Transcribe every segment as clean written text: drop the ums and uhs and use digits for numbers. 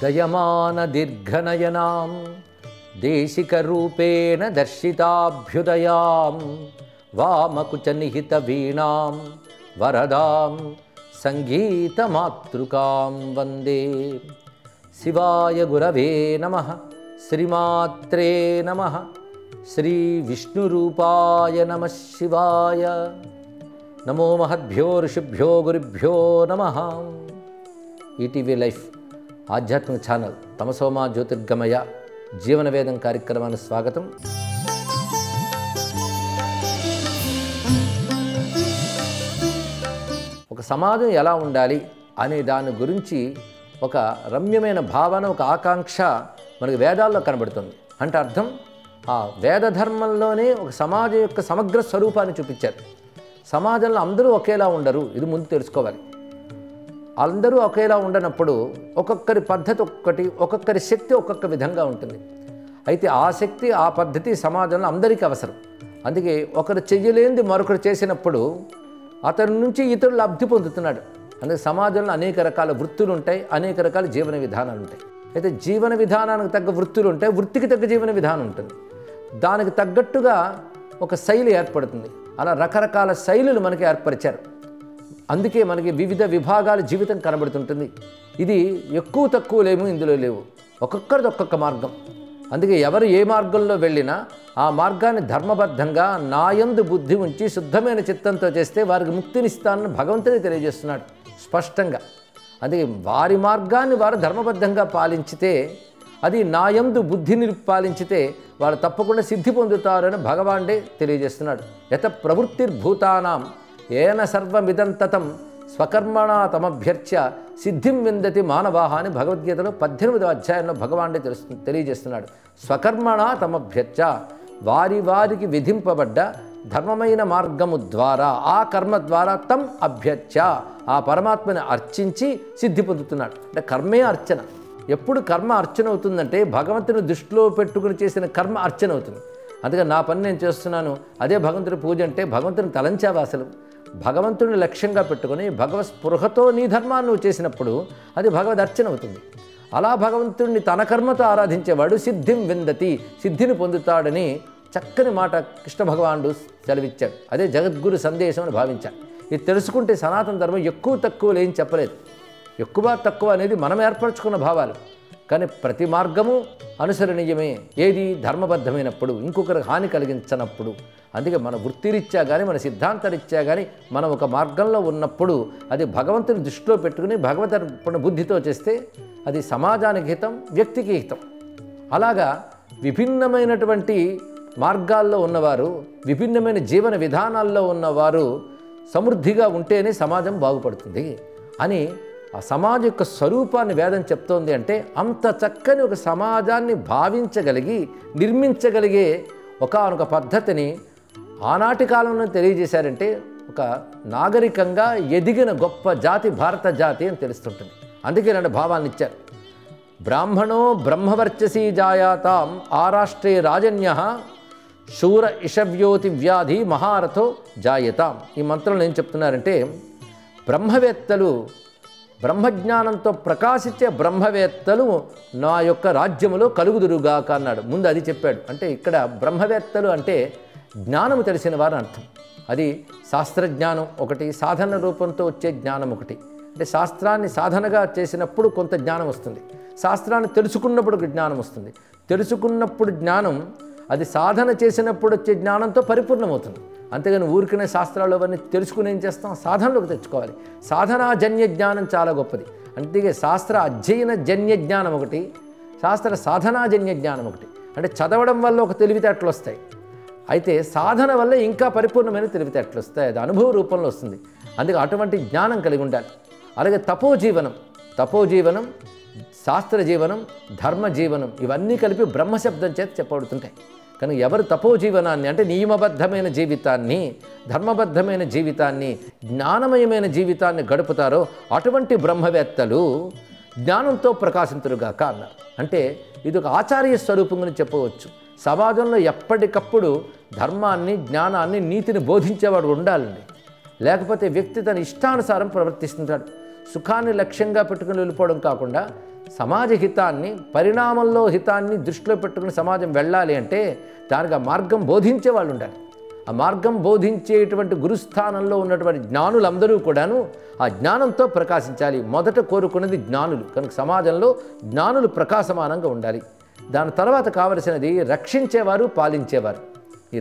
దయమాన దీర్ఘనయనాం దేశికరూపేణ దర్శితాభ్యుదయాం వామకుచ నిహిత వీణాం వరదాం సంగీతమాతృకాం వందే. శివాయ గురవే నమః. శ్రీమాత్రే నమః. శ్రీ విష్ణురూపాయ నమః శివాయ. నమో మహద్భ్యో ఋషిభ్యో గురుభ్యో నమః. ఈటీవీ లైఫ్ ఆధ్యాత్మిక ఛానల్ తమసోమా జ్యోతిర్గమయ జీవన వేదం కార్యక్రమానికి స్వాగతం. ఒక సమాజం ఎలా ఉండాలి అనే దాని గురించి ఒక రమ్యమైన భావన, ఒక ఆకాంక్ష మనకు వేదాల్లో కనబడుతుంది. అంటే అర్థం, ఆ వేద ధర్మంలోనే ఒక సమాజం యొక్క సమగ్ర స్వరూపాన్ని చూపించారు. సమాజంలో అందరూ ఒకేలా ఉండరు, ఇది ముందు తెలుసుకోవాలి. అందరూ ఒకేలా ఉండనప్పుడు ఒక్కొక్కరి పద్ధతి ఒక్కటి, ఒక్కొక్కరి శక్తి ఒక్కొక్క విధంగా ఉంటుంది. అయితే ఆ శక్తి, ఆ పద్ధతి సమాజంలో అందరికీ అవసరం. అందుకే ఒకరు చెయ్యలేనిది మరొకరు చేసినప్పుడు అతని నుంచి ఇతరులు లబ్ధి పొందుతున్నాడు. అందుకే సమాజంలో అనేక రకాల వృత్తులు ఉంటాయి, అనేక రకాల జీవన విధానాలు ఉంటాయి. అయితే జీవన విధానానికి తగ్గ వృత్తులు ఉంటాయి, వృత్తికి తగ్గ జీవన విధానం ఉంటుంది. దానికి తగ్గట్టుగా ఒక శైలి ఏర్పడుతుంది. అలా రకరకాల శైలులు మనకి ఏర్పరిచారు. అందుకే మనకి వివిధ విభాగాల జీవితం కనబడుతుంటుంది. ఇది ఎక్కువ తక్కువ లేవు, ఇందులో లేవు, ఒక్కొక్కరిది ఒక్కొక్క మార్గం. అందుకే ఎవరు ఏ మార్గంలో వెళ్ళినా ఆ మార్గాన్ని ధర్మబద్ధంగా నాయందు బుద్ధి ఉంచి శుద్ధమైన చిత్తంతో చేస్తే వారికి ముక్తినిస్తానని భగవంతుడే తెలియజేస్తున్నాడు స్పష్టంగా. అందుకే వారి మార్గాన్ని వారు ధర్మబద్ధంగా పాలించితే, అది నాయందు బుద్ధిని పాలించితే వారు తప్పకుండా సిద్ధి పొందుతారని భగవానుడే తెలియజేస్తున్నాడు. యత ప్రవృత్తిర్భూతానాం ఏన సర్వమిదంతతం స్వకర్మణా తమభ్యర్చ్య సిద్ధిం విందతి మానవాహ అని భగవద్గీతలో 18వ అధ్యాయంలో భగవానుడే తెలియజేస్తున్నాడు. స్వకర్మణా తమభ్యర్చ్య, వారి వారికి విధింపబడ్డ ధర్మమైన మార్గము ద్వారా, ఆ కర్మ ద్వారా తం అభ్యర్చ్య, ఆ పరమాత్మని అర్చించి సిద్ధి పొందుతున్నాడు. అంటే కర్మే అర్చన. ఎప్పుడు కర్మ అర్చన అవుతుందంటే భగవంతుని దృష్టిలో పెట్టుకుని చేసిన కర్మ అర్చన అవుతుంది. అందుకని నా పని నేను చేస్తున్నాను, అదే భగవంతుడి పూజ అంటే భగవంతుని తలంచావా? అసలు భగవంతుడిని లక్ష్యంగా పెట్టుకొని భగవత్ స్పృహతో నీ ధర్మాన్ని నువ్వు చేసినప్పుడు అది భగవద్ అర్చన అవుతుంది. అలా భగవంతుడిని తన కర్మతో ఆరాధించేవాడు సిద్ధిం విందతి, సిద్ధిని పొందుతాడని చక్కని మాట కృష్ణ భగవానుడు సెలవిచ్చాడు. అదే జగద్గురు సందేశం అని భావించాడు. ఇది తెలుసుకుంటే సనాతన ధర్మం ఎక్కువ తక్కువ లేని చెప్పలేదు. ఎక్కువ తక్కువ అనేది మనం ఏర్పరచుకున్న భావాలు. కానీ ప్రతి మార్గము అనుసరణీయమే, ఏది ధర్మబద్ధమైనప్పుడు, ఇంకొకరికి హాని కలిగించనప్పుడు. అందుకే మన వృత్తిరీత్యా కానీ, మన సిద్ధాంతరీత్యా కానీ మనం ఒక మార్గంలో ఉన్నప్పుడు అది భగవంతుని దృష్టిలో పెట్టుకుని భగవదర్పణ బుద్ధితో చేస్తే అది సమాజానికి హితం, వ్యక్తికి హితం. అలాగా విభిన్నమైనటువంటి మార్గాల్లో ఉన్నవారు, విభిన్నమైన జీవన విధానాల్లో ఉన్నవారు సమృద్ధిగా ఉంటేనే సమాజం బాగుపడుతుంది అని ఆ సమాజం యొక్క స్వరూపాన్ని వేదం చెప్తోంది. అంటే అంత చక్కని ఒక సమాజాన్ని భావించగలిగి నిర్మించగలిగే ఒకానొక పద్ధతిని ఆనాటి కాలంలో తెలియజేశారంటే ఒక నాగరికంగా ఎదిగిన గొప్ప జాతి భారత జాతి అని తెలుస్తుంటుంది. అందుకే రెండు భావాలను ఇచ్చారు. బ్రాహ్మణో బ్రహ్మవర్చసీ జాయాతాం ఆరాష్ట్రే రాజన్యః శూర ఇషవ్యోతి వ్యాధి మహారథో జాయతాం. ఈ మంత్రంలో ఏం చెప్తున్నారంటే, బ్రహ్మవేత్తలు, బ్రహ్మజ్ఞానంతో ప్రకాశించే బ్రహ్మవేత్తలు నా యొక్క రాజ్యములో కలుగుదురుగాక అన్నాడు. ముందు అది చెప్పాడు. అంటే ఇక్కడ బ్రహ్మవేత్తలు అంటే జ్ఞానము తెలిసిన వారు అర్థం. అది శాస్త్రజ్ఞానం ఒకటి, సాధన రూపంతో వచ్చే జ్ఞానం ఒకటి. అంటే శాస్త్రాన్ని సాధనగా చేసినప్పుడు కొంత జ్ఞానం వస్తుంది, శాస్త్రాన్ని తెలుసుకున్నప్పుడు జ్ఞానం వస్తుంది. తెలుసుకున్నప్పుడు జ్ఞానం అది సాధన చేసినప్పుడు వచ్చే జ్ఞానంతో పరిపూర్ణమవుతుంది. అంతేగాని ఊరికనే శాస్త్రాలు అవన్నీ తెలుసుకుని ఏం చేస్తాం, సాధనలోకి తెచ్చుకోవాలి. సాధనాజన్య జ్ఞానం చాలా గొప్పది. అందుకే శాస్త్ర అధ్యయన జన్య జ్ఞానం ఒకటి, శాస్త్ర సాధనాజన్య జ్ఞానం ఒకటి. అంటే చదవడం వల్ల ఒక తెలివితేటలు వస్తాయి, అయితే సాధన వల్ల ఇంకా పరిపూర్ణమైన తెలివితేటలు వస్తాయి, అది అనుభవ రూపంలో వస్తుంది. అందుకే అటువంటి జ్ఞానం కలిగి ఉండాలి. అలాగే తపోజీవనం, శాస్త్ర జీవనం, ధర్మ జీవనం ఇవన్నీ కలిపి బ్రహ్మశబ్దం చేత చెప్పబడుతుంటాయి. కానీ ఎవరు తపోజీవనాన్ని అంటే నియమబద్ధమైన జీవితాన్ని, ధర్మబద్ధమైన జీవితాన్ని, జ్ఞానమయమైన జీవితాన్ని గడుపుతారో అటువంటి బ్రహ్మవేత్తలు జ్ఞానంతో ప్రకాశింతురుగాక అన్నారు. అంటే ఇది ఒక ఆచార్య స్వరూపం అని చెప్పవచ్చు. సమాజంలో ఎప్పటికప్పుడు ధర్మాన్ని, జ్ఞానాన్ని, నీతిని బోధించేవాడు ఉండాలండి. లేకపోతే వ్యక్తి తన ఇష్టానుసారం ప్రవర్తిస్తుంటాడు. సుఖాన్ని లక్ష్యంగా పెట్టుకుని వెళ్ళిపోవడం కాకుండా సమాజ హితాన్ని, పరిణామంలో హితాన్ని దృష్టిలో పెట్టుకుని సమాజం వెళ్ళాలి అంటే దానికి ఆ మార్గం బోధించే వాళ్ళు ఉండాలి. ఆ మార్గం బోధించేటువంటి గురుస్థానంలో ఉన్నటువంటి జ్ఞానులందరూ కూడాను ఆ జ్ఞానంతో ప్రకాశించాలి. మొదట కోరుకున్నది జ్ఞానులు కనుక సమాజంలో జ్ఞానులు ప్రకాశమానంగా ఉండాలి. దాని తర్వాత కావలసినది రక్షించేవారు, పాలించేవారు. ఈ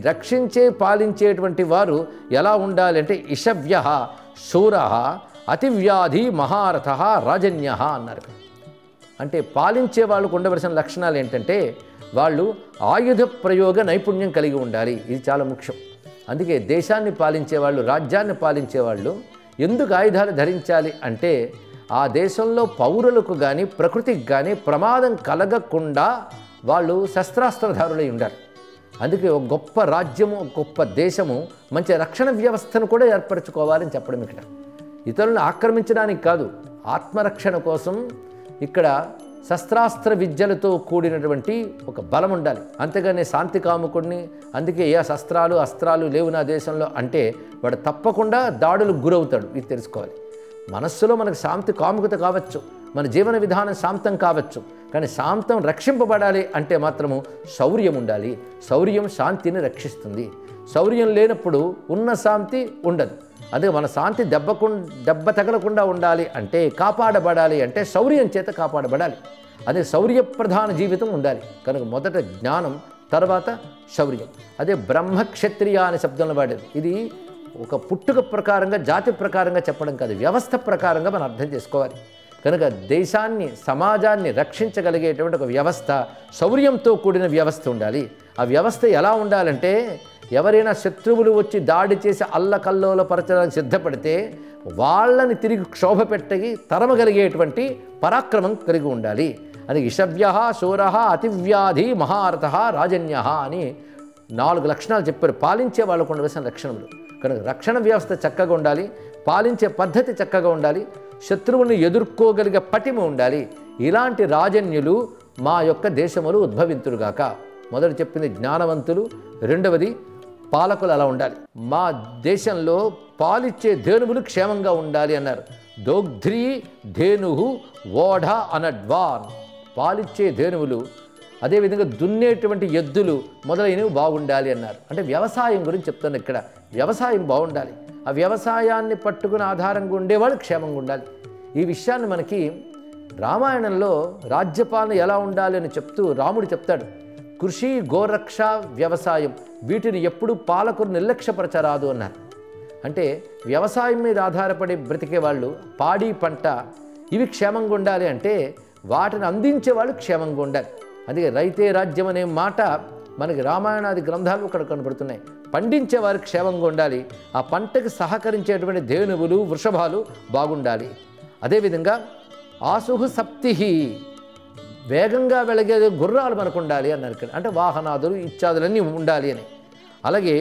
పాలించేటువంటి వారు ఎలా ఉండాలి అంటే ఇషవ్య శూర అతివ్యాధి మహారథ రాజన్య అన్నారు. అంటే పాలించే వాళ్ళకు ఉండవలసిన లక్షణాలు ఏంటంటే వాళ్ళు ఆయుధ ప్రయోగ నైపుణ్యం కలిగి ఉండాలి. ఇది చాలా ముఖ్యం. అందుకే దేశాన్ని పాలించేవాళ్ళు, రాజ్యాన్ని పాలించేవాళ్ళు ఎందుకు ఆయుధాలు ధరించాలి అంటే ఆ దేశంలో పౌరులకు కానీ ప్రకృతికి కానీ ప్రమాదం కలగకుండా వాళ్ళు శస్త్రాస్త్రధారులై ఉండాలి. అందుకే ఒక గొప్ప రాజ్యము, గొప్ప దేశము మంచి రక్షణ వ్యవస్థను కూడా ఏర్పరచుకోవాలని చెప్పడం ఇక్కడ. ఇతరులను ఆక్రమించడానికి కాదు, ఆత్మరక్షణ కోసం ఇక్కడ శస్త్రాస్త్ర విద్యలతో కూడినటువంటి ఒక బలం ఉండాలి. అంతేగాని శాంతి కాముకుడిని, అందుకే ఏ శస్త్రాలు అస్త్రాలు లేవు నా దేశంలో అంటే వాడు తప్పకుండా దాడులకు గురవుతాడు. ఇది తెలుసుకోవాలి. మనస్సులో మనకు శాంతి కాముకత కావచ్చు, మన జీవన విధానం శాంతం కావచ్చు, కానీ శాంతం రక్షింపబడాలి అంటే మాత్రము శౌర్యం ఉండాలి. శౌర్యం శాంతిని రక్షిస్తుంది. శౌర్యం లేనప్పుడు ఉన్న శాంతి ఉండదు. అందుకే మన శాంతి దెబ్బ తగలకుండా ఉండాలి అంటే, కాపాడబడాలి అంటే శౌర్యం చేత కాపాడబడాలి. అదే శౌర్యప్రధాన జీవితం ఉండాలి. కనుక మొదట జ్ఞానం, తర్వాత శౌర్యం. అదే బ్రహ్మక్షత్రియ అనే శబ్దంలో వాడేది. ఇది ఒక పుట్టుక ప్రకారంగా, జాతి ప్రకారంగా చెప్పడం కాదు, వ్యవస్థ ప్రకారంగా మనం అర్థం చేసుకోవాలి. కనుక దేశాన్ని, సమాజాన్ని రక్షించగలిగేటువంటి ఒక వ్యవస్థ, శౌర్యంతో కూడిన వ్యవస్థ ఉండాలి. ఆ వ్యవస్థ ఎలా ఉండాలంటే ఎవరైనా శత్రువులు వచ్చి దాడి చేసి అల్లకల్లోలపరచడానికి సిద్ధపడితే వాళ్ళని తిరిగి క్షోభ పెట్టి తరమగలిగేటువంటి పరాక్రమం కలిగి ఉండాలి. అది ఇషవ్య శూర అతివ్యాధి మహారథ రాజన్య అని 4 లక్షణాలు చెప్పారు. పాలించే వాళ్ళకు ఉండవలసిన లక్షణములు. కనుక రక్షణ వ్యవస్థ చక్కగా ఉండాలి, పాలించే పద్ధతి చక్కగా ఉండాలి, శత్రువులను ఎదుర్కోగలిగే పటిమ ఉండాలి. ఇలాంటి రాజన్యులు మా యొక్క దేశములు ఉద్భవింతురుగాక. మొదటి చెప్పింది జ్ఞానవంతులు, రెండవది పాలకులు అలా ఉండాలి. మా దేశంలో పాలిచ్చే ధేనువులు క్షేమంగా ఉండాలి అన్నారు. దోగ్ధ్రీ ధేను ఓఢ అనడ్వాన్. పాలిచ్చే ధేనువులు, అదేవిధంగా దున్నేటువంటి ఎద్దులు మొదలైనవి బాగుండాలి అన్నారు. అంటే వ్యవసాయం గురించి చెప్తాను ఇక్కడ. వ్యవసాయం బాగుండాలి. ఆ వ్యవసాయాన్ని పట్టుకుని ఆధారంగా ఉండేవాళ్ళు క్షేమంగా ఉండాలి. ఈ విషయాన్ని మనకి రామాయణంలో రాజ్యపాలన ఎలా ఉండాలి అని చెప్తూ రాముడు చెప్తాడు. కృషి, గోరక్ష, వ్యవసాయం వీటిని ఎప్పుడు పాలకులు నిర్లక్ష్యపరచరాదు అన్నారు. అంటే వ్యవసాయం మీద ఆధారపడి బ్రతికే వాళ్ళు, పాడి పంట ఇవి క్షేమంగా ఉండాలి అంటే వాటిని అందించే వాళ్ళు క్షేమంగా ఉండాలి. అందుకే రైతే రాజ్యం అనే మాట మనకి రామాయణాది గ్రంథాలు ఇక్కడ కనబడుతున్నాయి. పండించేవారు క్షేమంగా ఉండాలి. ఆ పంటకు సహకరించేటువంటి ధేనువులు, వృషభాలు బాగుండాలి. అదేవిధంగా ఆసుహు సప్తిహి, వేగంగా వెళగే గుర్రాలు మనకు ఉండాలి అన్నారు ఇక్కడ. అంటే వాహనాదులు ఇత్యాదులన్నీ ఉండాలి అని. అలాగే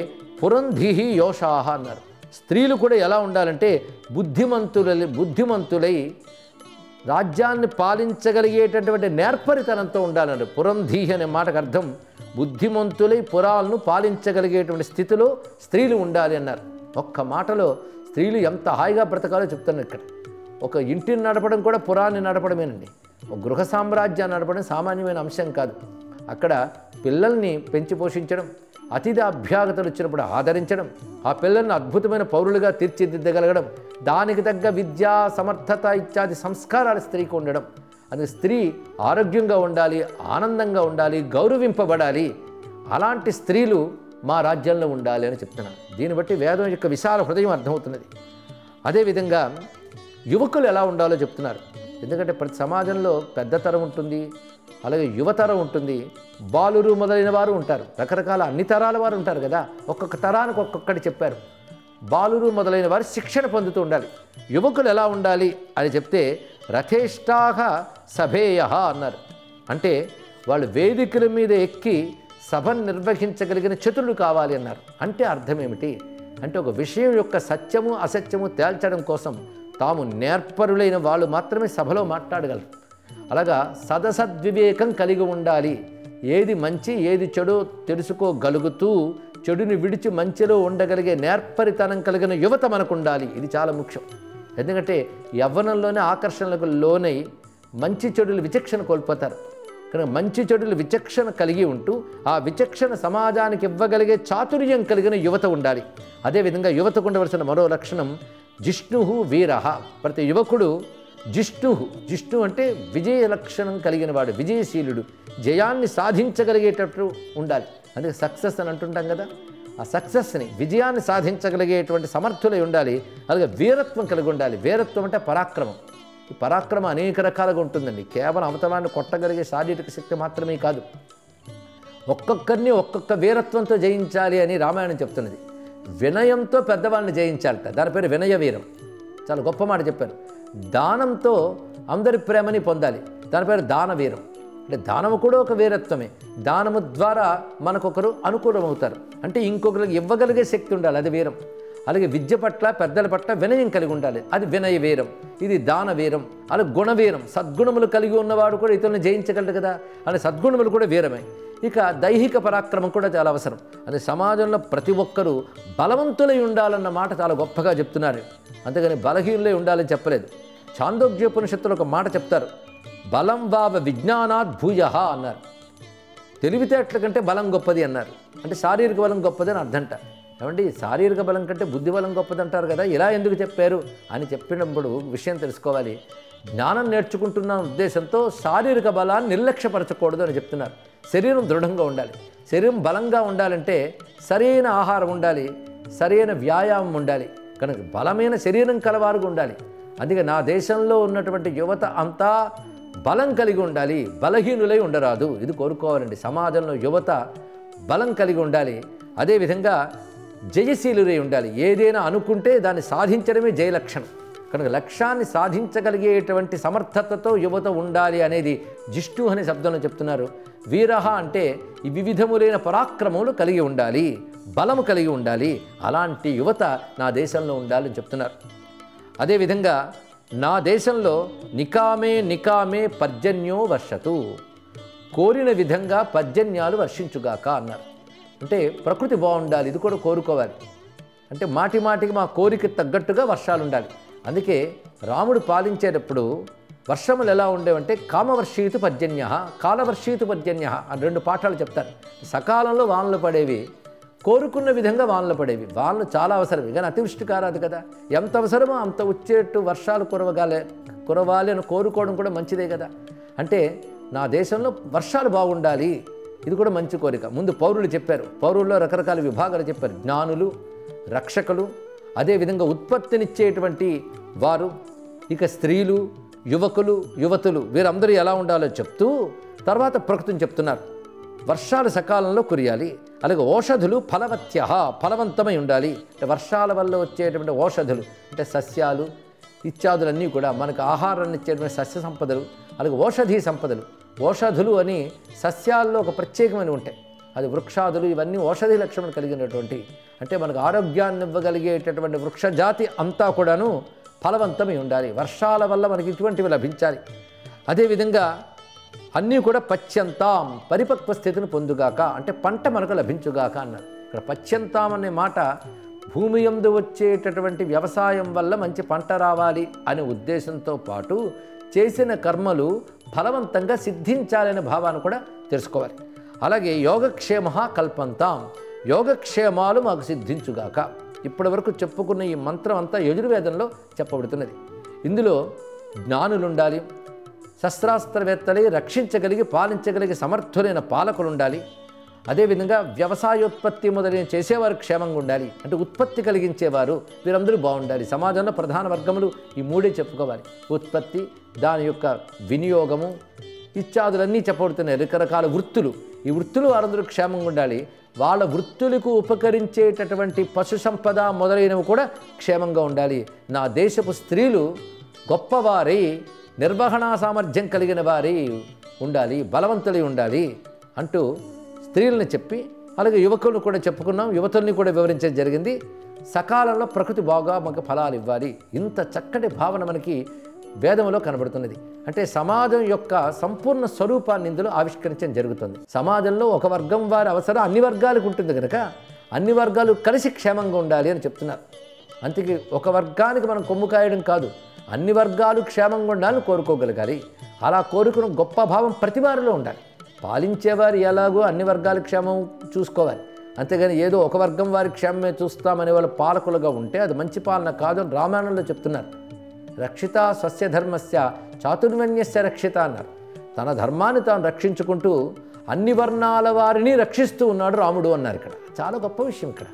యోషాహ అన్నారు. స్త్రీలు కూడా ఎలా ఉండాలంటే బుద్ధిమంతులై రాజ్యాన్ని పాలించగలిగేటటువంటి నేర్పరితనంతో ఉండాలన్నారు. పురంధీహి అనే మాటకు అర్థం బుద్ధిమంతులై పురాలను పాలించగలిగేటువంటి స్థితిలో స్త్రీలు ఉండాలి అన్నారు. ఒక్క మాటలో స్త్రీలు ఎంత హాయిగా బ్రతకాలో చెప్తున్నారు ఇక్కడ. ఒక ఇంటిని నడపడం కూడా పురాన్ని నడపడమేనండి. ఒక గృహ సామ్రాజ్యాన్ని నడపడం సామాన్యమైన అంశం కాదు. అక్కడ పిల్లల్ని పెంచి పోషించడం, అతిథి అభ్యాగతలు వచ్చినప్పుడు ఆదరించడం, ఆ పిల్లల్ని అద్భుతమైన పౌరులుగా తీర్చిదిద్దగలగడం, దానికి తగ్గ విద్యా సమర్థత ఇత్యాది సంస్కారాలు స్త్రీకి ఉండడం. అది స్త్రీ ఆరోగ్యంగా ఉండాలి, ఆనందంగా ఉండాలి, గౌరవింపబడాలి. అలాంటి స్త్రీలు మా రాజ్యంలో ఉండాలి అని చెప్తున్నాను. దీన్ని బట్టి వేదం యొక్క విశాల హృదయం అర్థమవుతున్నది. అదేవిధంగా యువకులు ఎలా ఉండాలో చెప్తున్నారు. ఎందుకంటే ప్రతి సమాజంలో పెద్ద తరం ఉంటుంది, అలాగే యువతరం ఉంటుంది, బాలురు మొదలైన వారు ఉంటారు, రకరకాల అన్ని తరాల వారు ఉంటారు కదా. ఒక్కొక్క తరానికి ఒక్కొక్కటి చెప్పారు. బాలురు మొదలైన వారు శిక్షణ పొందుతూ ఉండాలి. యువకులు ఎలా ఉండాలి అని చెప్తే రథేష్టాహ సభేయ అన్నారు. అంటే వాళ్ళు వేదికల మీద ఎక్కి సభను నిర్వహించగలిగిన చతురులు కావాలి అన్నారు. అంటే అర్థం ఏమిటి అంటే ఒక విషయం యొక్క సత్యము అసత్యము తేల్చడం కోసం తాము నేర్పరులైన వాళ్ళు మాత్రమే సభలో మాట్లాడగలరు. అలాగా సదసద్వివేకం కలిగి ఉండాలి. ఏది మంచి ఏది చెడు తెలుసుకోగలుగుతూ చెడుని విడిచి మంచిలో ఉండగలిగే నేర్పరితనం కలిగిన యువత మనకు ఉండాలి. ఇది చాలా ముఖ్యం. ఎందుకంటే యవ్వనంలోనే ఆకర్షణలకు లోనై మంచి చెడులు విచక్షణ కోల్పోతారు. కనుక మంచి చెడులు విచక్షణ కలిగి ఉంటూ ఆ విచక్షణ సమాజానికి ఇవ్వగలిగే చాతుర్యం కలిగిన యువత ఉండాలి. అదేవిధంగా యువతకు ఉండవలసిన మరో లక్షణం జిష్ణు వీర. ప్రతి యువకుడు జిష్ణు అంటే విజయ లక్షణం కలిగిన వాడు, విజయశీలుడు, జయాన్ని సాధించగలిగేటట్టు ఉండాలి. అందుకే సక్సెస్ అని అంటుంటాం కదా, ఆ సక్సెస్ని, విజయాన్ని సాధించగలిగేటువంటి సమర్థులై ఉండాలి. అలాగే వీరత్వం కలిగి ఉండాలి. వీరత్వం అంటే పరాక్రమం. ఈ పరాక్రమం అనేక రకాలుగా ఉంటుందండి. కేవలం అవతలాన్ని కొట్టగలిగే శారీరక శక్తి మాత్రమే కాదు, ఒక్కొక్కరిని ఒక్కొక్క వీరత్వంతో జయించాలి అని రామాయణం చెప్తున్నది. వినయంతో పెద్దవాళ్ళని జయించాలట, దాని పేరు వినయ వీరం. చాలా గొప్ప మాట చెప్పారు. దానంతో అందరి ప్రేమని పొందాలి, దాని పేరు దానవీరం. అంటే దానము కూడా ఒక వీరత్వమే. దానము ద్వారా మనకొకరు అనుకూలమవుతారు, అంటే ఇంకొకరికి ఇవ్వగలిగే శక్తి ఉండాలి, అది వీరం. అలాగే విద్య పట్ల పెద్దల పట్ల వినయం కలిగి ఉండాలి, అది వినయ వీరం. ఇది దానవీరం. అలాగే గుణవీరం, సద్గుణములు కలిగి ఉన్నవాడు కూడా ఇతరులను జయించగలడు కదా, అని సద్గుణములు కూడా వీరమే. ఇక దైహిక పరాక్రమం కూడా చాలా అవసరం. అది సమాజంలో ప్రతి ఒక్కరూ బలవంతులై ఉండాలన్న మాట చాలా గొప్పగా చెప్తున్నారు. అంతేగాని బలహీనులై ఉండాలని చెప్పలేదు. చాందోగ్యోపనిషత్తులో ఒక మాట చెప్తారు, బలం వావ విజ్ఞానాత్ భూయః అన్నారు. తెలివితేటల కంటే బలం గొప్పది అన్నారు. అంటే శారీరక బలం గొప్పది అని అర్థంట. ఏమండి, శారీరక బలం కంటే బుద్ధి బలం గొప్పది అంటారు కదా, ఇలా ఎందుకు చెప్పారు అని చెప్పినప్పుడు విషయం తెలుసుకోవాలి. జ్ఞానం నేర్చుకుంటున్న ఉద్దేశంతో శారీరక బలాన్ని నిర్లక్ష్యపరచకూడదు అని చెప్తున్నారు. శరీరం దృఢంగా ఉండాలి. శరీరం బలంగా ఉండాలంటే సరైన ఆహారం ఉండాలి, సరైన వ్యాయామం ఉండాలి. కనుక బలమైన శరీరం కలవారుగా ఉండాలి. అందుకే నా దేశంలో ఉన్నటువంటి యువత అంతా బలం కలిగి ఉండాలి, బలహీనులై ఉండరాదు. ఇది కోరుకోవాలండి. సమాజంలో యువత బలం కలిగి ఉండాలి. అదేవిధంగా జయశీలురై ఉండాలి. ఏదైనా అనుకుంటే దాన్ని సాధించడమే జయలక్షణం. కనుక లక్ష్యాన్ని సాధించగలిగేటువంటి సమర్థతతో యువత ఉండాలి అనేది జిష్ణు అనే శబ్దంలో చెప్తున్నారు. వీరహ అంటే ఈ వివిధములైన పరాక్రమములు కలిగి ఉండాలి, బలము కలిగి ఉండాలి. అలాంటి యువత నా దేశంలో ఉండాలని చెప్తున్నారు. అదేవిధంగా నా దేశంలో నికామే పర్జన్యో వర్షతు, కోరిన విధంగా పర్జన్యాలు వర్షించుగాక అన్నారు. అంటే ప్రకృతి బాగుండాలి, ఇది కూడా కోరుకోవాలి. అంటే మాటి మాటికి మా కోరిక తగ్గట్టుగా వర్షాలు ఉండాలి. అందుకే రాముడు పాలించేటప్పుడు వర్షములు ఎలా ఉండేవంటే కామవర్షీతు పర్జన్య, కాలవర్షీతు పర్జన్య అని రెండు పాఠాలు చెప్తారు. సకాలంలో వానలు పడేవి, కోరుకున్న విధంగా వానలు పడేవి. వానలు చాలా అవసరం, కానీ అతివృష్టి కారాదు కదా. ఎంత అవసరమో అంత వచ్చేట్టు వర్షాలు కురవాలి అని కోరుకోవడం కూడా మంచిదే కదా. అంటే నా దేశంలో వర్షాలు బాగుండాలి, ఇది కూడా మంచి కోరిక. ముందు పౌరులు చెప్పారు. పౌరుల్లో రకరకాల విభాగాలు చెప్పారు. జ్ఞానులు, రక్షకులు, అదేవిధంగా ఉత్పత్తినిచ్చేటువంటి వారు, ఇక స్త్రీలు, యువకులు, యువతులు, వీరందరూ ఎలా ఉండాలో చెప్తూ తర్వాత ప్రకృతిని చెప్తున్నారు. వర్షాలు సకాలంలో కురియాలి. అలాగే ఓషధులు ఫలవంతమై ఉండాలి. అంటే వర్షాల వల్ల వచ్చేటువంటి ఓషధులు అంటే సస్యాలు ఇత్యాదులన్నీ కూడా మనకు ఆహారాన్ని ఇచ్చేటువంటి సస్య సంపదలు, అలాగే ఓషధీ సంపదలు. ఓషధులు అని సస్యాల్లో ఒక ప్రత్యేకమైన ఉంటాయి, అది వృక్షాదులు, ఇవన్నీ ఓషధి లక్షణం కలిగినటువంటి, అంటే మనకు ఆరోగ్యాన్ని ఇవ్వగలిగేటటువంటి వృక్షజాతి అంతా కూడాను ఫలవంతమై ఉండాలి. వర్షాల వల్ల మనకి ఇటువంటివి లభించాలి. అదేవిధంగా అన్నీ కూడా పచ్యంతాం, పరిపక్వ స్థితిని పొందుగాక, అంటే పంట మనకు లభించుగాక అన్నారు. ఇక్కడ పచ్యంతాం అనే మాట భూమి యందు వచ్చేటటువంటి వ్యవసాయం వల్ల మంచి పంట రావాలి అనే ఉద్దేశంతో పాటు చేసిన కర్మలు ఫలవంతంగా సిద్ధించాలనే భావాన్ని కూడా తెలుసుకోవాలి. అలాగే యోగక్షేమ కల్పంతాం, యోగక్షేమాలు మాకు సిద్ధించుగాక. ఇప్పటి వరకు చెప్పుకున్న ఈ మంత్రం అంతా యజుర్వేదంలో చెప్పబడుతున్నది. ఇందులో జ్ఞానులు ఉండాలి, శస్త్రాస్త్రవేత్తలై రక్షించగలిగి పాలించగలిగే సమర్థులైన పాలకులు ఉండాలి. అదేవిధంగా వ్యవసాయోత్పత్తి మొదలైన చేసేవారు క్షేమంగా ఉండాలి, అంటే ఉత్పత్తి కలిగించేవారు, వీరందరూ బాగుండాలి. సమాజంలో ప్రధాన వర్గములు ఈ మూడే చెప్పుకోవాలి. ఉత్పత్తి, దాని యొక్క వినియోగము ఇత్యాదులన్నీ చెప్పబడుతున్నాయి. రకరకాల వృత్తులు, ఈ వృత్తులు వారందరూ క్షేమంగా ఉండాలి. వాళ్ళ వృత్తులకు ఉపకరించేటటువంటి పశు సంపద మొదలైనవి కూడా క్షేమంగా ఉండాలి. నా దేశపు స్త్రీలు గొప్పవారై నిర్వహణా సామర్థ్యం కలిగిన వారై ఉండాలి, బలవంతులై ఉండాలి అంటూ స్త్రీలను చెప్పి, అలాగే యువకులను కూడా చెప్పుకున్నాం, యువతుల్ని కూడా వివరించడం జరిగింది. సకాలంలో ప్రకృతి బాగా మనకు ఫలాలు ఇవ్వాలి. ఇంత చక్కటి భావన మనకి వేదంలో కనబడుతున్నది. అంటే సమాజం యొక్క సంపూర్ణ స్వరూపాన్ని ఇందులో ఆవిష్కరించడం జరుగుతుంది. సమాజంలో ఒక వర్గం వారి అవసరం అన్ని వర్గాలకు ఉంటుంది కనుక అన్ని వర్గాలు కలిసి క్షేమంగా ఉండాలి అని చెప్తున్నారు. అందుకే ఒక వర్గానికి మనం కొమ్ము కాయడం కాదు, అన్ని వర్గాలు క్షేమంగా ఉండాలని కోరుకోగలగాలి. అలా కోరుకున్న గొప్ప భావం ప్రతి వారిలో ఉండాలి. పాలించేవారు ఎలాగో అన్ని వర్గాల క్షేమం చూసుకోవాలి, అంతేగాని ఏదో ఒక వర్గం వారి క్షేమమే చూస్తామనే వాళ్ళ పాలకులుగా ఉంటే అది మంచి పాలన కాదు అని రామాయణంలో చెప్తున్నారు. రక్షిత స్వస్య ధర్మస్య చాతుర్వర్ణ్యస్య రక్షిత అన్నారు. తన ధర్మాన్ని తాను రక్షించుకుంటూ అన్ని వర్ణాల వారిని రక్షిస్తూ ఉన్నాడు రాముడు అన్నారు. ఇక్కడ చాలా గొప్ప విషయం ఇక్కడ.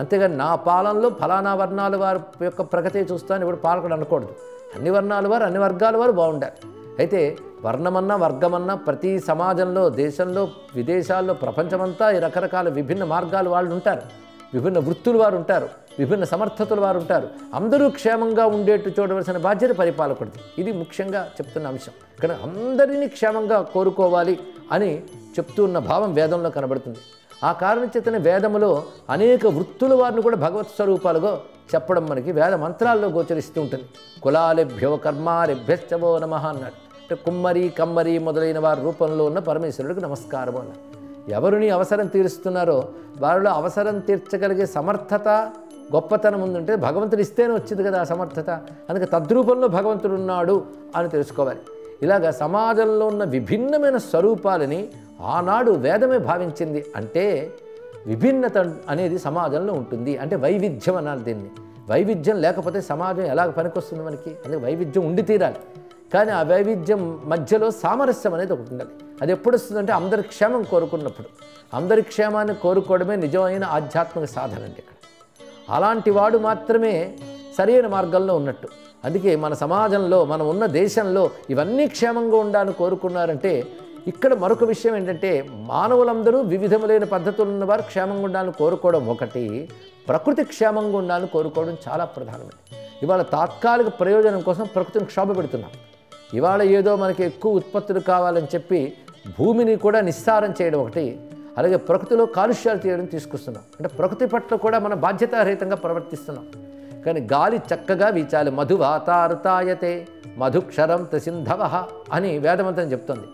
అంతేగాని నా పాలనలో ఫలానా వర్ణాల వారి యొక్క ప్రగతి చూస్తాను ఇప్పుడు పాలకుడు అనకూడదు. అన్ని వర్ణాల వారు అన్ని వర్గాల వారు బాగుండాలి. అయితే వర్ణమన్నా వర్గమన్నా ప్రతి సమాజంలో, దేశంలో, విదేశాల్లో, ప్రపంచమంతా ఈ రకరకాల విభిన్న మార్గాలు వాళ్ళు ఉంటారు, విభిన్న వృత్తులు వారు ఉంటారు, విభిన్న సమర్థతలు వారు ఉంటారు. అందరూ క్షేమంగా ఉండేట్టు చూడవలసిన బాధ్యత పరిపాలకుడిది. ఇది ముఖ్యంగా చెప్తున్న అంశం. ఇక్కడ అందరినీ క్షేమంగా కోరుకోవాలి అని చెప్తూ ఉన్న భావం వేదంలో కనబడుతుంది. ఆ కారణం చేతనే వేదములో అనేక వృత్తుల వారిని కూడా భగవత్ స్వరూపాలుగా చెప్పడం మనకి వేద మంత్రాల్లో గోచరిస్తూ ఉంటుంది. కులాలభ్యో కర్మాలభ్యశ్చవో నమః అన్నాడు. అంటే కుమ్మరి, కమ్మరి మొదలైన వారి రూపంలో ఉన్న పరమేశ్వరుడికి నమస్కారం అన్నాడు. ఎవరిని అవసరం తీరుస్తున్నారో వారిలో అవసరం తీర్చగలిగే సమర్థత, గొప్పతనం ఉందంటే భగవంతుడు ఇస్తేనే వచ్చింది కదా ఆ సమర్థత. అందుకే తద్రూపంలో భగవంతుడు ఉన్నాడు అని తెలుసుకోవాలి. ఇలాగ సమాజంలో ఉన్న విభిన్నమైన స్వరూపాలని ఆనాడు వేదమే భావించింది. అంటే విభిన్నత అనేది సమాజంలో ఉంటుంది, అంటే వైవిధ్యం అనాలి దీన్ని. వైవిధ్యం లేకపోతే సమాజం ఎలాగ పనికొస్తుంది మనకి? అందుకే వైవిధ్యం ఉండి తీరాలి. కానీ ఆ వైవిధ్యం మధ్యలో సామరస్యం అనేది ఒకటి ఉండాలి. అది ఎప్పుడు వస్తుందంటే అందరి క్షేమం కోరుకున్నప్పుడు. అందరి క్షేమాన్ని కోరుకోవడమే నిజమైన ఆధ్యాత్మిక సాధన అండి ఇక్కడ. అలాంటి వాడు మాత్రమే సరైన మార్గంలో ఉన్నట్టు. అందుకే మన సమాజంలో, మనం ఉన్న దేశంలో ఇవన్నీ క్షేమంగా ఉండాలని కోరుకున్నారంటే ఇక్కడ మరొక విషయం ఏంటంటే మానవులందరూ వివిధములైన పద్ధతులు ఉన్నవారు క్షేమంగా ఉండాలని కోరుకోవడం ఒకటి, ప్రకృతి క్షేమంగా ఉండాలని కోరుకోవడం చాలా ప్రధానమైనది. ఇవాళ తాత్కాలిక ప్రయోజనం కోసం ప్రకృతిని క్షోభ పెడుతున్నాం. ఇవాళ ఏదో మనకి ఎక్కువ ఉత్పత్తులు కావాలని చెప్పి భూమిని కూడా నిస్సారం చేయడం ఒకటి, అలాగే ప్రకృతిలో కాలుష్యాలు తీయడం తీసుకొస్తున్నాం. అంటే ప్రకృతి పట్ల కూడా మన బాధ్యతారహితంగా ప్రవర్తిస్తున్నాం. కానీ గాలి చక్కగా వీచాలి. మధువాతారుతాయతే మధుక్షరం త్రిసింధవ అని వేదమంత్రం చెప్తుంది.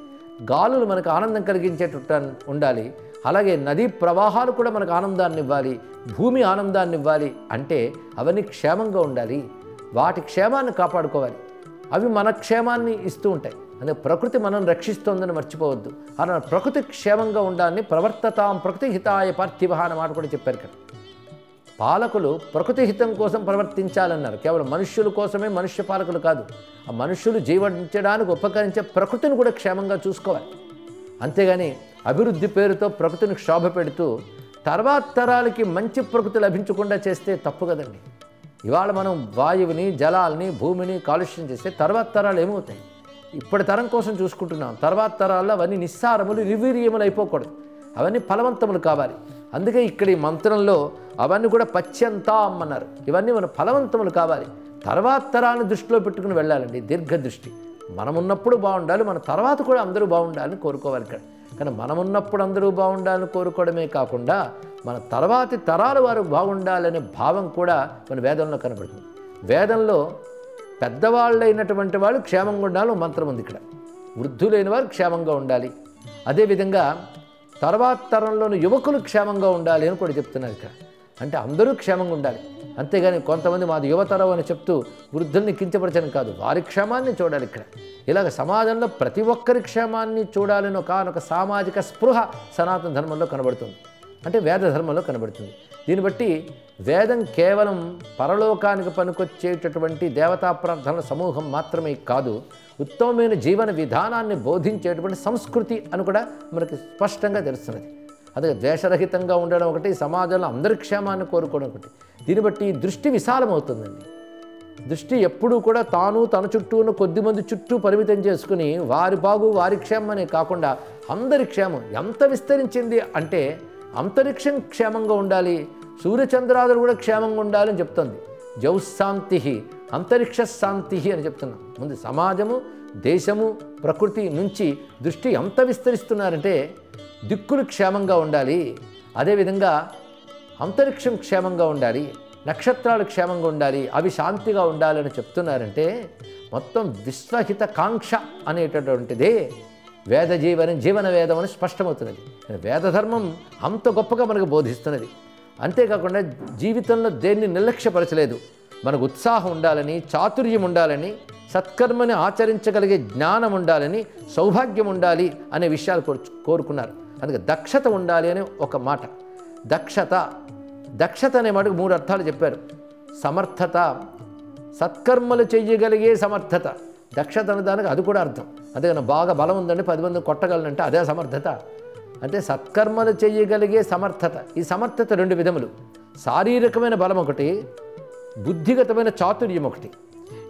గాలులు మనకు ఆనందం కలిగించేటట్టు ఉండాలి. అలాగే నదీ ప్రవాహాలు కూడా మనకు ఆనందాన్ని ఇవ్వాలి, భూమి ఆనందాన్ని ఇవ్వాలి. అంటే అవన్నీ క్షేమంగా ఉండాలి, వాటి క్షేమాన్ని కాపాడుకోవాలి. అవి మన క్షేమాన్ని ఇస్తూ ఉంటాయి. అంటే ప్రకృతి మనం రక్షిస్తోందని మర్చిపోవద్దు. అలా ప్రకృతి క్షేమంగా ఉండాలని ప్రవర్తతాం ప్రకృతి హితాయ పార్థివ అన్న మాట కూడా చెప్పారు ఇక్కడ. పాలకులు ప్రకృతి హితం కోసం ప్రవర్తించాలన్నారు. కేవలం మనుష్యుల కోసమే మనుష్య పాలకులు కాదు, ఆ మనుష్యులు జీవించడానికి ఉపకరించే ప్రకృతిని కూడా క్షేమంగా చూసుకోవాలి. అంతేగాని అభివృద్ధి పేరుతో ప్రకృతిని క్షోభ పెడుతూ తర్వాత తరాలకి మంచి ప్రకృతి లభించకుండా చేస్తే తప్పు కదండి. ఇవాళ మనం వాయువుని, జలాల్ని, భూమిని కాలుష్యం చేస్తే తర్వాత తరాలు ఏమవుతాయి? ఇప్పటి తరం కోసం చూసుకుంటున్నాం. తర్వాత తరాల్లో అవన్నీ నిస్సారములు, నిర్వీర్యములు అయిపోకూడదు, అవన్నీ ఫలవంతములు కావాలి. అందుకే ఇక్కడ ఈ మంత్రంలో అవన్నీ కూడా పశ్యంతాం అన్నారు. ఇవన్నీ మన ఫలవంతములు కావాలి, తర్వాత తరాన్ని దృష్టిలో పెట్టుకుని వెళ్ళాలండి. దీర్ఘదృష్టి. మనం ఉన్నప్పుడు బాగుండాలి, మన తర్వాత కూడా అందరూ బాగుండాలని కోరుకోవాలి ఇక్కడ. కానీ మనం ఉన్నప్పుడు అందరూ బాగుండాలని కోరుకోవడమే కాకుండా మన తర్వాతి తరాల వారు బాగుండాలనే భావం కూడా మన వేదంలో కనబడుతుంది. వేదంలో పెద్దవాళ్ళైనటువంటి వాళ్ళు క్షేమంగా ఉండాలని మంత్రం ఉంది ఇక్కడ. వృద్ధులైన వారు క్షేమంగా ఉండాలి. అదేవిధంగా తర్వాత తరంలోని యువకులు క్షేమంగా ఉండాలి అని కూడా చెప్తున్నారు ఇక్కడ. అంటే అందరూ క్షేమంగా ఉండాలి. అంతేగాని కొంతమంది మాది యువతరం అని చెప్తూ వృద్ధుల్ని కించపరచడం కాదు, వారి క్షేమాన్ని చూడాలి ఇక్కడ. ఇలాగ సమాజంలో ప్రతి ఒక్కరి క్షేమాన్ని చూడాలని ఒక సామాజిక స్పృహ సనాతన ధర్మంలో కనబడుతుంది, అంటే వేద ధర్మంలో కనబడుతుంది. దీన్ని బట్టి వేదం కేవలం పరలోకానికి పనికొచ్చేటటువంటి దేవతా ప్రార్థనల సమూహం మాత్రమే కాదు, ఉత్తమమైన జీవన విధానాన్ని బోధించేటువంటి సంస్కృతి అని కూడా మనకి స్పష్టంగా తెలుస్తున్నది. అదే ద్వేషరహితంగా ఉండడం ఒకటి, సమాజంలో అందరి క్షేమాన్ని కోరుకోవడం ఒకటి. దీన్ని బట్టి దృష్టి విశాలమవుతుందండి. దృష్టి ఎప్పుడూ కూడా తాను తన చుట్టూ ఉన్న కొద్దిమంది చుట్టూ పరిమితం చేసుకుని వారి బాగు వారి క్షేమం అనే కాకుండా అందరి క్షేమం ఎంత విస్తరించింది అంటే అంతరిక్షం క్షేమంగా ఉండాలి, సూర్యచంద్రాదులు కూడా క్షేమంగా ఉండాలని చెప్తుంది. జౌశాంతి అంతరిక్ష శాంతి అని చెప్తున్నాం. ముందు సమాజము, దేశము, ప్రకృతి నుంచి దృష్టి ఎంత విస్తరిస్తున్నారంటే దిక్కులు క్షేమంగా ఉండాలి, అదేవిధంగా అంతరిక్షం క్షేమంగా ఉండాలి, నక్షత్రాలు క్షేమంగా ఉండాలి, అవి శాంతిగా ఉండాలని చెప్తున్నారంటే మొత్తం విశ్వహిత కాంక్ష అనేటటువంటిదే వేద జీవన వేదం అని స్పష్టమవుతున్నది. వేదధర్మం అంత గొప్పగా మనకు బోధిస్తున్నది. అంతేకాకుండా జీవితంలో దేన్ని నిర్లక్ష్యపరచలేదు. మనకు ఉత్సాహం ఉండాలని, చాతుర్యం ఉండాలని, సత్కర్మని ఆచరించగలిగే జ్ఞానం ఉండాలని, సౌభాగ్యం ఉండాలి అనే విషయాలు కోరుకున్నారు. అందుకే దక్షత ఉండాలి అని ఒక మాట. దక్షత అనే మాటకు 3 అర్థాలు చెప్పారు. సమర్థత, సత్కర్మలు చేయగలిగే సమర్థత. దక్షత అనే దానికి అది కూడా అర్థం. అంతేగాని బాగా బలం ఉందండి 10 మందిని కొట్టగలనంటే అదే సమర్థత. అంటే సత్కర్మలు చేయగలిగే సమర్థత. ఈ సమర్థత 2 విధములు. శారీరకమైన బలం ఒకటి, బుద్ధిగతమైన చాతుర్యం ఒకటి.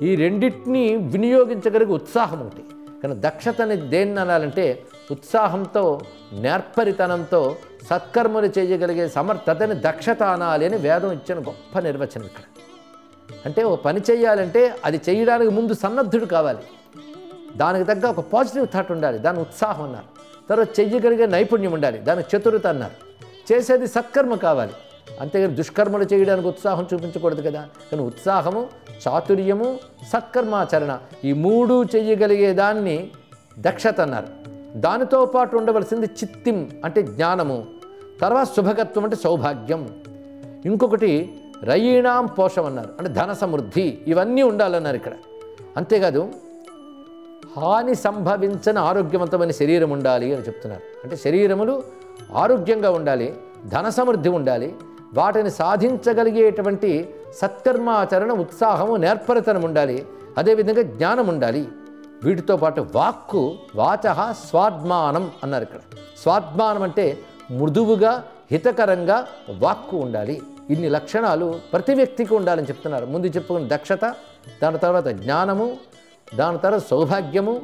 ఈ రెండింటినీ వినియోగించగలిగే ఉత్సాహం ఒకటి. కానీ దక్షతని దేన్ని అనాలంటే ఉత్సాహంతో, నేర్పరితనంతో సత్కర్మలు చేయగలిగే సమర్థతని దక్షత అనాలి అని వేదం ఇచ్చిన గొప్ప నిర్వచనం ఇక్కడ. అంటే ఒక పని చేయాలంటే అది చేయడానికి ముందు సన్నద్ధుడు కావాలి. దానికి తగ్గ ఒక పాజిటివ్ థాట్ ఉండాలి, దాని ఉత్సాహం అన్నారు. తర్వాత చెయ్యగలిగే నైపుణ్యం ఉండాలి, దానికి చతురత అన్నారు. చేసేది సత్కర్మ కావాలి, అంతేగాని దుష్కర్మలు చేయడానికి ఉత్సాహం చూపించకూడదు కదా. కానీ ఉత్సాహము, చాతుర్యము, సత్కర్మాచరణ ఈ 3 చెయ్యగలిగే దాన్ని దక్షత అన్నారు. దానితో పాటు ఉండవలసింది చిత్తిం అంటే జ్ఞానము, తర్వాత శుభగత్వం అంటే సౌభాగ్యం, ఇంకొకటి రయీణాం పోషం అన్నారు అంటే ధన సమృద్ధి. ఇవన్నీ ఉండాలన్నారు ఇక్కడ. అంతేకాదు హాని సంభవించని ఆరోగ్యవంతమైన శరీరం ఉండాలి అని చెప్తున్నారు. అంటే శరీరములు ఆరోగ్యంగా ఉండాలి, ధన సమృద్ధి ఉండాలి, వాటిని సాధించగలిగేటువంటి సత్కర్మాచరణ, ఉత్సాహము, నేర్పరితనం ఉండాలి, అదేవిధంగా జ్ఞానం ఉండాలి. వీటితో పాటు వాక్కు, వాచః స్వాద్మానం అన్నారు ఇక్కడ. స్వాద్మానం అంటే మృదువుగా, హితకరంగా వాక్కు ఉండాలి. ఇన్ని లక్షణాలు ప్రతి వ్యక్తికి ఉండాలని చెప్తున్నారు. ముందు చెప్పుకున్న దక్షత, దాని తర్వాత జ్ఞానము, దాని తర్వాత సౌభాగ్యము,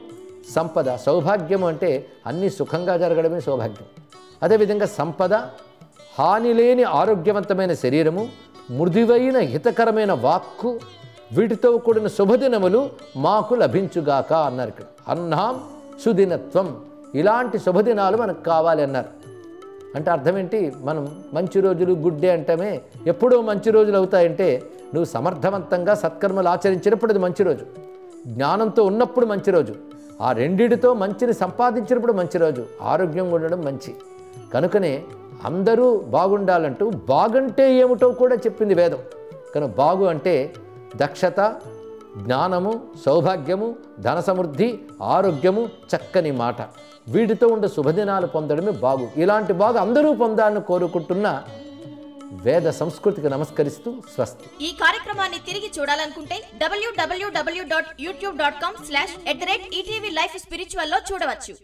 సంపద. సౌభాగ్యము అంటే అన్నీ సుఖంగా జరగడమే సౌభాగ్యం. అదేవిధంగా సంపద, హాని లేని ఆరోగ్యవంతమైన శరీరము, మృదువైన హితకరమైన వాక్కు, వీటితో కూడిన శుభదినములు మాకు లభించుగాక అన్నారు ఇక్కడ. అన్నాం సుదినత్వం, ఇలాంటి శుభదినాలు మనకు కావాలి అన్నారు. అంటే అర్థం ఏంటి? మనం మంచి రోజులు గుడ్డే అంటామే, ఎప్పుడో మంచి రోజులు అవుతాయంటే నువ్వు సమర్థవంతంగా సత్కర్మలు ఆచరించినప్పుడు అది మంచి రోజు, జ్ఞానంతో ఉన్నప్పుడు మంచి రోజు, ఆ రెండిటితో మంచిని సంపాదించినప్పుడు మంచి రోజు, ఆరోగ్యంగా ఉండడం మంచి. కనుకనే అందరూ బాగుండాలంటూ బాగుంటే ఏమిటో కూడా చెప్పింది వేదం. కనుక బాగు అంటే దక్షత, జ్ఞానము, సౌభాగ్యము, ధన సమృద్ధి, ఆరోగ్యము, చక్కని మాట, వీటితో ఉండే శుభదినాలు పొందడమే బాగు. ఇలాంటి బాగు అందరూ పొందాలని కోరుకుంటున్న వేద సంస్కృతికి నమస్కరిస్తూ స్వస్తి. ఈ కార్యక్రమాన్ని తిరిగి చూడాలనుకుంటే www.youtube.com/ETV Life Spiritual లో చూడవచ్చు.